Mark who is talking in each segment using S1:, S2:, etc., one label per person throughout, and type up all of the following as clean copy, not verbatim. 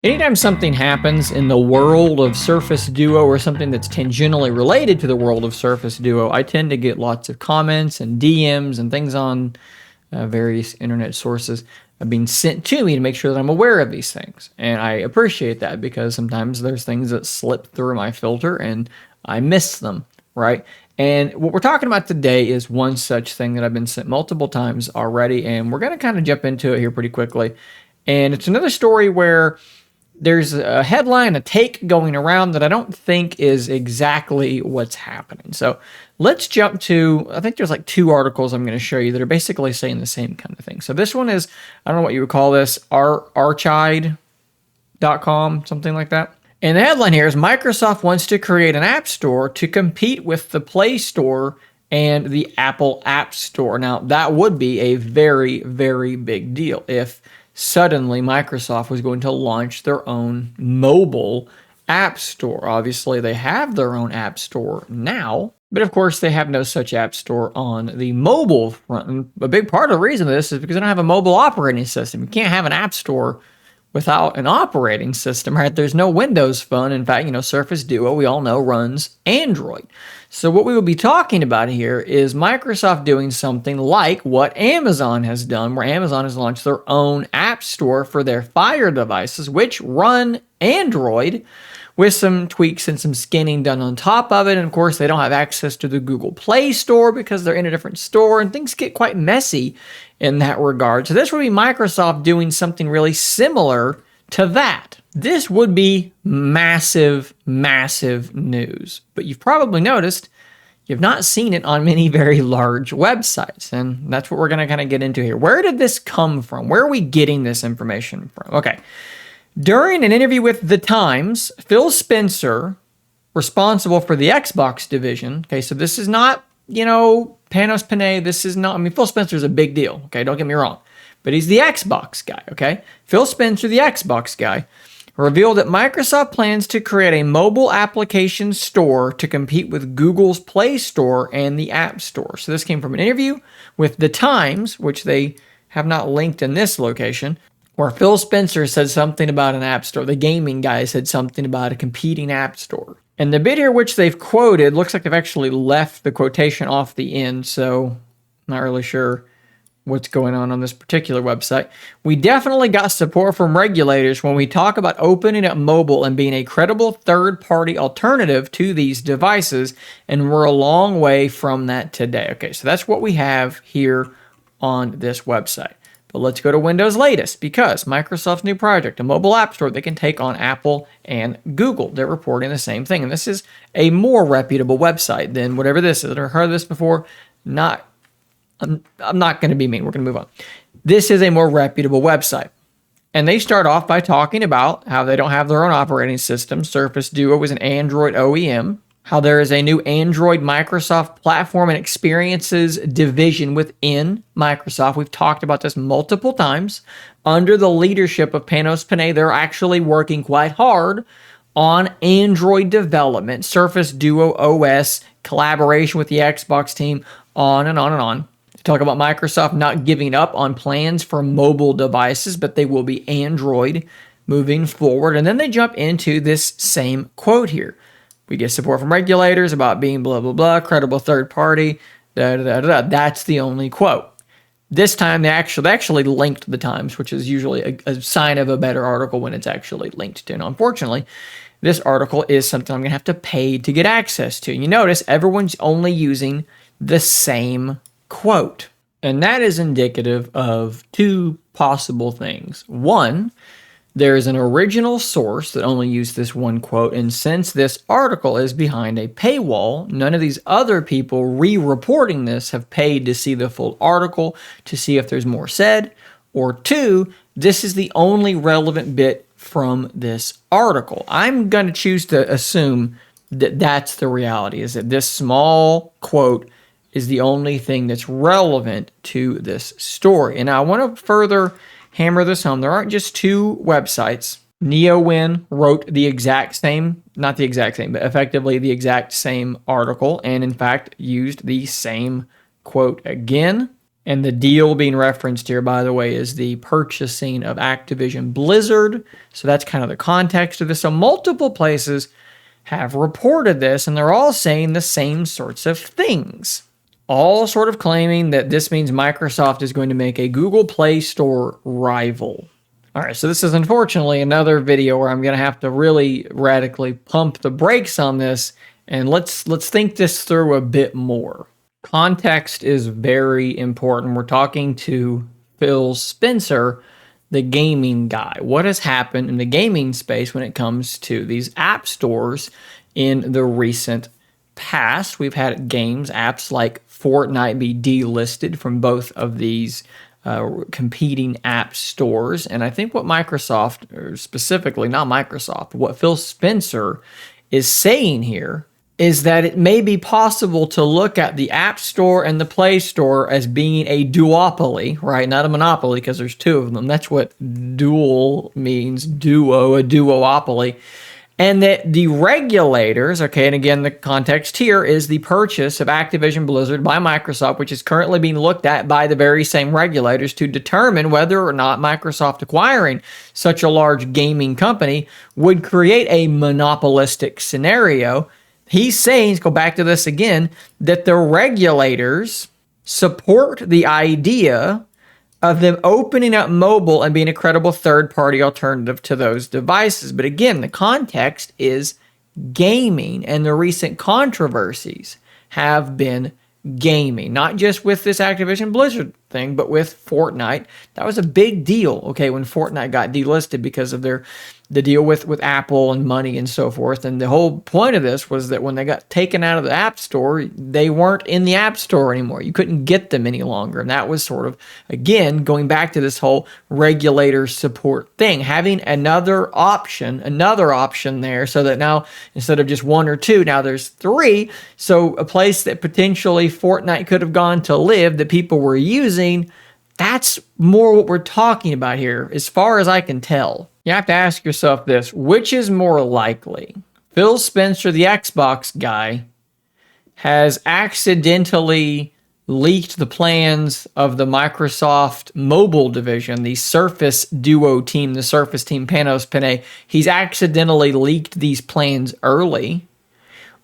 S1: Anytime something happens in the world of Surface Duo or something that's tangentially related to the world of Surface Duo, I tend to get lots of comments and DMs and things on various internet sources being sent to me to make sure that I'm aware of these things. And I appreciate that because sometimes there's things that slip through my filter and I miss them, right? And what we're talking about today is one such thing that I've been sent multiple times already, and we're going to kind of jump into it here pretty quickly. And it's another story where there's a headline, a take going around that I don't think is exactly what's happening. So let's jump to, I think there's like two articles I'm going to show you that are basically saying the same kind of thing. So this one is, I don't know what you would call this, archide.com, something like that. And the headline here is Microsoft wants to create an app store to compete with the Play Store and the Apple App Store. Now, that would be a very, very big deal if suddenly Microsoft was going to launch their own mobile app store. Obviously, they have their own app store now, but of course, they have no such app store on the mobile front. And a big part of the reason of this is because they don't have a mobile operating system. You can't have an app store without an operating system, right? There's no Windows Phone. In fact, Surface Duo, we all know, runs Android. So what we will be talking about here is Microsoft doing something like what Amazon has done, where Amazon has launched their own app store for their Fire devices, which run Android, with some tweaks and some skinning done on top of it. And of course, they don't have access to the Google Play Store because they're in a different store, and things get quite messy in that regard. So this would be Microsoft doing something really similar to that. This would be massive, massive news. But you've probably noticed you've not seen it on many very large websites. And that's what we're going to kind of get into here. Where did this come from? Where are we getting this information from? Okay. During an interview with The Times, Phil Spencer, responsible for the Xbox division, okay, so this is not, Panos Panay, this is not, Phil Spencer is a big deal, okay, don't get me wrong, but he's the Xbox guy, okay? Phil Spencer, the Xbox guy, revealed that Microsoft plans to create a mobile application store to compete with Google's Play Store and the App Store. So this came from an interview with The Times, which they have not linked in this location, where Phil Spencer said something about an app store. The gaming guy said something about a competing app store. And the bit here which they've quoted looks like they've actually left the quotation off the end, so not really sure what's going on this particular website. We definitely got support from regulators when we talk about opening up mobile and being a credible third-party alternative to these devices, and we're a long way from that today. Okay, so that's what we have here on this website. But let's go to Windows latest, because Microsoft's new project, a mobile app store that can take on Apple and Google. They're reporting the same thing. And this is a more reputable website than whatever this is. I've never heard of this before. I'm not going to be mean. We're going to move on. This is a more reputable website. And they start off by talking about how they don't have their own operating system. Surface Duo is an Android OEM. How there is a new Android Microsoft platform and experiences division within Microsoft. We've talked about this multiple times. Under the leadership of Panos Panay, they're actually working quite hard on Android development, Surface Duo OS, collaboration with the Xbox team, on and on and on. They talk about Microsoft not giving up on plans for mobile devices, but they will be Android moving forward. And then they jump into this same quote here. We get support from regulators about being blah, blah, blah, credible third party, da, da, da, da. That's the only quote. This time, they actually linked the Times, which is usually a sign of a better article when it's actually linked to. Now, unfortunately, this article is something I'm going to have to pay to get access to. You notice everyone's only using the same quote. And that is indicative of two possible things. One, there is an original source that only used this one quote, and since this article is behind a paywall, none of these other people re-reporting this have paid to see the full article to see if there's more said. Or two, this is the only relevant bit from this article. I'm going to choose to assume that that's the reality, is that this small quote is the only thing that's relevant to this story. And I want to further hammer this home. There aren't just two websites. NeoWin wrote the exact same, not the exact same, but effectively the exact same article, and in fact used the same quote again. And the deal being referenced here, by the way, is the purchasing of Activision Blizzard. So that's kind of the context of this. So multiple places have reported this, and they're all saying the same sorts of things. All sort of claiming that this means Microsoft is going to make a Google Play Store rival. All right, so this is unfortunately another video where I'm going to have to really radically pump the brakes on this, and let's think this through a bit more. Context is very important. We're talking to Phil Spencer, the gaming guy. What has happened in the gaming space when it comes to these app stores in the recent past? We've had games, apps like Fortnite be delisted from both of these competing app stores. And I think what Microsoft, or specifically not Microsoft, what Phil Spencer is saying here is that it may be possible to look at the App Store and the Play Store as being a duopoly, right? Not a monopoly, because there's two of them. That's what dual means, duo, a duopoly. And that the regulators, okay, and again, the context here is the purchase of Activision Blizzard by Microsoft, which is currently being looked at by the very same regulators to determine whether or not Microsoft acquiring such a large gaming company would create a monopolistic scenario. He's saying, let's go back to this again, that the regulators support the idea of them opening up mobile and being a credible third-party alternative to those devices. But again, the context is gaming, and the recent controversies have been gaming, not just with this Activision Blizzard thing, but with Fortnite. That was a big deal, okay, when Fortnite got delisted because of the deal with Apple and money and so forth. And the whole point of this was that when they got taken out of the App Store, they weren't in the App Store anymore. You couldn't get them any longer. And that was sort of, again, going back to this whole regulator support thing, having another option there, so that now instead of just one or two, now there's three. So a place that potentially Fortnite could have gone to live that people were using, that's more what we're talking about here, as far as I can tell. You have to ask yourself this: which is more likely? Phil Spencer, the Xbox guy, has accidentally leaked the plans of the Microsoft mobile division, the Surface Duo team, the Surface team, Panos Panay. He's accidentally leaked these plans early.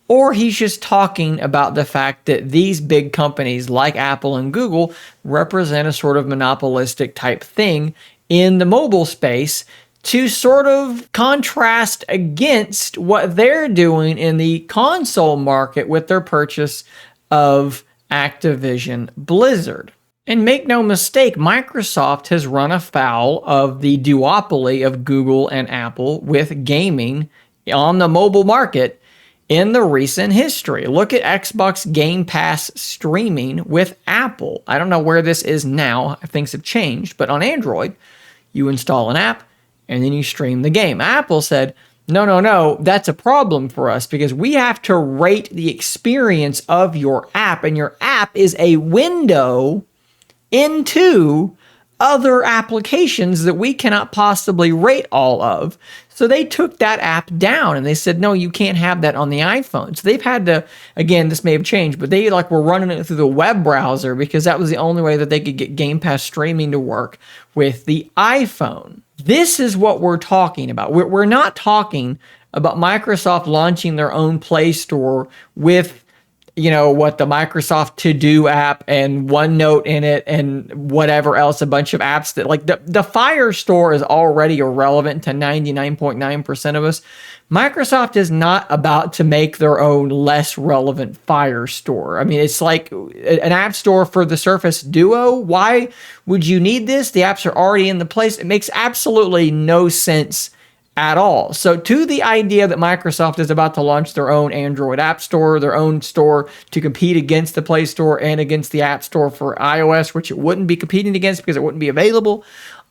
S1: Or he's just talking about the fact that these big companies like Apple and Google represent a sort of monopolistic type thing in the mobile space to sort of contrast against what they're doing in the console market with their purchase of Activision Blizzard. And make no mistake, Microsoft has run afoul of the duopoly of Google and Apple with gaming on the mobile market in the recent history. Look at Xbox Game Pass streaming with Apple. I don't know where this is now. Things have changed, but on Android, you install an app and then you stream the game. Apple said, no, that's a problem for us because we have to rate the experience of your app, and your app is a window into other applications that we cannot possibly rate all of. So they took that app down and they said, no, you can't have that on the iPhone. So they've had to, again, this may have changed, but they were running it through the web browser because that was the only way that they could get Game Pass streaming to work with the iPhone. This is what we're talking about. We're not talking about Microsoft launching their own Play Store with the Microsoft To Do app and OneNote in it and whatever else, a bunch of apps that the Fire Store is already irrelevant to 99.9% of us. Microsoft is not about to make their own less relevant Fire Store. I mean, it's like an app store for the Surface Duo. Why would you need this? The apps are already in the place. It makes absolutely no sense at all. So to the idea that Microsoft is about to launch their own Android app store, their own store to compete against the Play Store and against the App Store for iOS, which it wouldn't be competing against because it wouldn't be available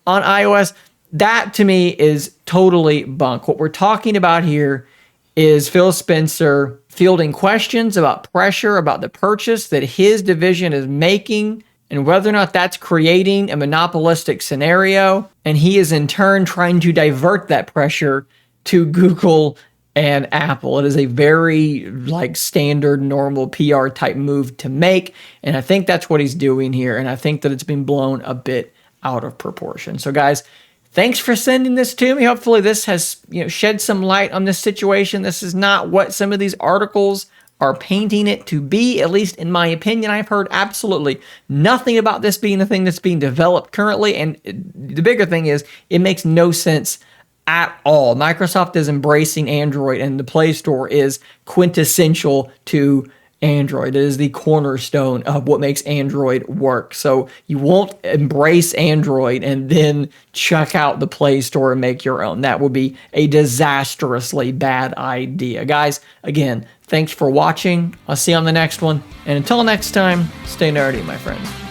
S1: on iOS, that to me is totally bunk. What we're talking about here is Phil Spencer fielding questions about pressure, about the purchase that his division is making, and whether or not that's creating a monopolistic scenario. And he is in turn trying to divert that pressure to Google and Apple. It is a very like standard, normal PR type move to make. And I think that's what he's doing here. And I think that it's been blown a bit out of proportion. So guys, thanks for sending this to me. Hopefully this has, shed some light on this situation. This is not what some of these articles are painting it to be, at least in my opinion. I've heard absolutely nothing about this being the thing that's being developed currently. And the bigger thing is it makes no sense at all. Microsoft is embracing Android, and the Play Store is quintessential to Android. It is the cornerstone of what makes Android work. So you won't embrace Android and then check out the Play Store and make your own. That would be a disastrously bad idea. Guys, again, thanks for watching. I'll see you on the next one. And until next time, stay nerdy, my friends.